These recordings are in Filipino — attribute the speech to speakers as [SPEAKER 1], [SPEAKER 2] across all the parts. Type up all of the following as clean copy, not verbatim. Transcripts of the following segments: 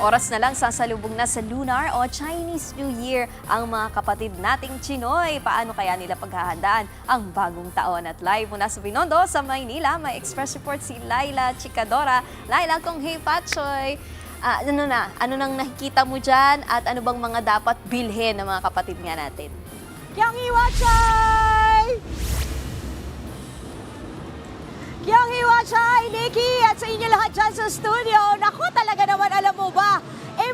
[SPEAKER 1] Oras na lang sasalubong na sa Lunar o Chinese New Year ang mga kapatid nating Chinoy. Paano kaya nila paghahandaan ang bagong taon? At live mula sa Binondo sa Maynila, may express report si Laila Chicadora. Laila, kung hey Patchoy, ano nang nakikita mo dyan at ano bang mga dapat bilhin ng mga kapatid nga natin?
[SPEAKER 2] Kyang Hiwachay! Kyang Hiwachay, Nikki, at sa inyo lahat dyan sa studio. Naku, talaga naman, alam mo ba,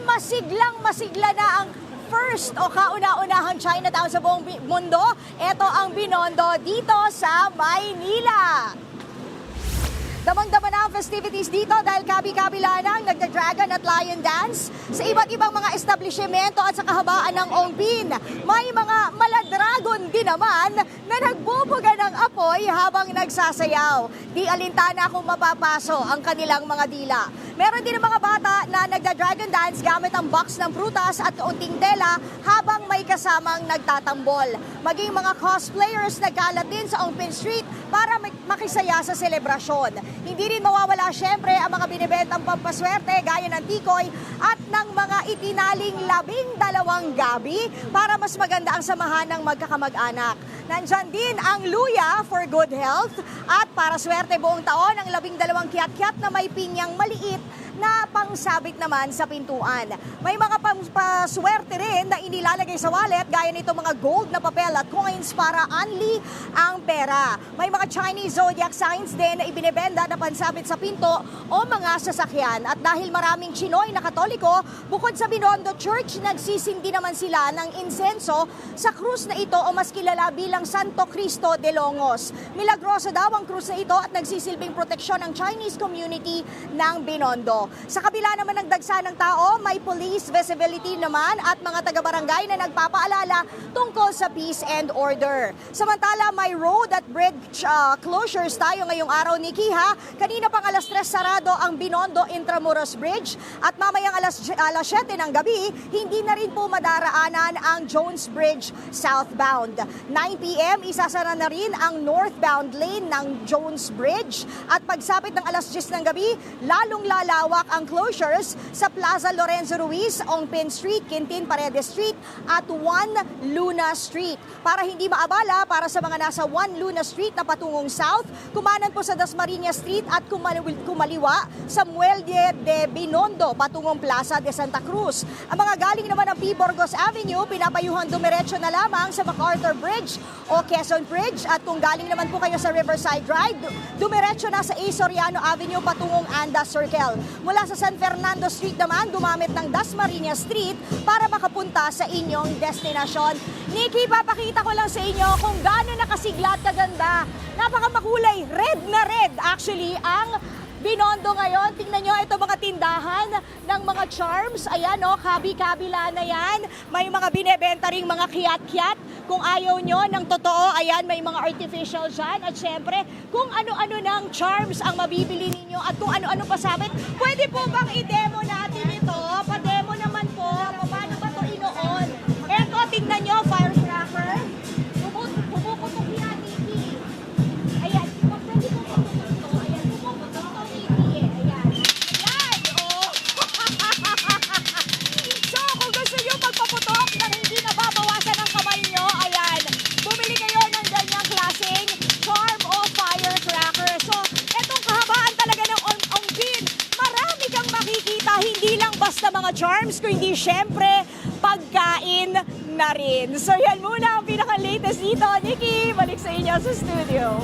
[SPEAKER 2] masiglang-masigla na ang first o kauna-unahang Chinatown sa buong mundo. Ito ang Binondo dito sa Maynila. Damang-dama na ang festivities dito dahil kabi-kabila na ang nagda-dragon at lion dance sa iba't ibang mga establishmento at sa kahabaan ng Ongbin. May mga maladragon din naman na nagbubuga ng apoy habang nagsasayaw. Di alintana kung mapapaso ang kanilang mga dila. Meron din ang mga bata na nagda-dragon dance gamit ang box ng prutas at kaunting tela habang may kasamang nagtatambol. Maging mga cosplayers nagkalat din sa Ongpin Street para makisaya sa selebrasyon. Hindi rin mawawala syempre ang mga binibentang pampaswerte gaya ng tikoy at ng mga itinaling 12 gabi para mas maganda ang samahan ng magkakamag-anak. Nandyan din ang luya for good health at para swerte buong taon ang 12 kiat-kiat na may pinyang maliit na pangsabit naman sa pintuan. May mga pampaswerte rin na inilalagay sa wallet gaya nito mga gold na papel at coins para unli ang pera. May mga Chinese zodiac signs din na ibinebenda na pansabit sa pinto o mga sasakyan. At dahil maraming Chinoy na Katoliko, bukod sa Binondo Church, nagsisindi naman sila ng insenso sa krus na ito o mas kilala bilang Santo Cristo de Longos. Milagroso daw ang krus na ito at nagsisilbing proteksyon ng Chinese community ng Binondo. Sa kabila naman ng dagsa ng tao, may police visibility naman at mga taga-barangay na nagpapaalala tungkol sa peace and order. Samantala, may road at bridge closures tayo ngayong araw ni Kiha. Kanina pang alas 3 sarado ang Binondo Intramuros Bridge at mamayang alas 7 ng gabi, hindi na rin po madaraanan ang Jones Bridge southbound. 9 p.m. isasara na rin ang northbound lane ng Jones Bridge at pagsapit ng alas 10 ng gabi, lalong lalawak ang closures sa Plaza Lorenzo Ruiz, Ongpin Street, Quintin Paredes Street at 1 Luna Street. Para hindi maabala, para sa mga nasa 1 Luna Street na patungong south, kumanan po sa Dasmariñas Street at kumaliwa sa Muelle de Binondo patungong Plaza de Santa Cruz. Ang mga galing naman ng P. Burgos Avenue, pinapayuhan dumiretso na lamang sa MacArthur Bridge o Quezon Bridge at kung galing naman po kayo sa Riverside Drive, dumiretso na sa A. Soriano Avenue patungong Anda Circle. Mula sa San Fernando Street naman, gumamit ng Dasmariñas Street para makapunta sa inyong destinasyon. Nikki, papakita ko lang sa inyo kung gaano nakasigla at kaganda. Napakamakulay, red na red actually ang Binondo ngayon. Tingnan nyo ito mga tindahan ng mga charms. Ayan o, kabi-kabila na yan. May mga binebenta ring mga kiyat-kiyat. Kung ayaw nyo ng totoo, ayan, may mga artificial dyan. At syempre, kung ano-ano ng charms ang mabibili ninyo at kung ano-ano pasabit, pwede po bang i-demo natin ito? Pa-demo naman po. Paano ba ito inoon? Eto, tingnan nyo, firecracker. Pumuputok yan, Nikki. Ayan, pwede po pumuputok ito. Ayan, pumuputok ito, Nikki. Ayan. Ayan, oh. So, kung gusto nyo magpaputok na hindi nababawasan ang kamay nyo, ayan, bumili kayo ng ganyang klaseng charm o firecracker. So, etong kahabaan talaga ng Ongbin, marami kang makikita, hindi lang basta mga charms, kundi syempre, pagkain na rin. So, yan muna ang pinaka-latest dito. Nikki, balik sa inyo sa studio.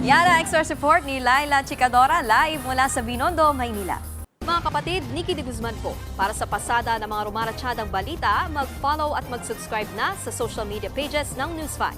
[SPEAKER 1] Yan ang express report ni Laila Chicadora live mula sa Binondo, Maynila. Mga kapatid, Nikki de Guzman po. Para sa pasada ng mga rumaratsyadang balita, mag-follow at mag-subscribe na sa social media pages ng News 5.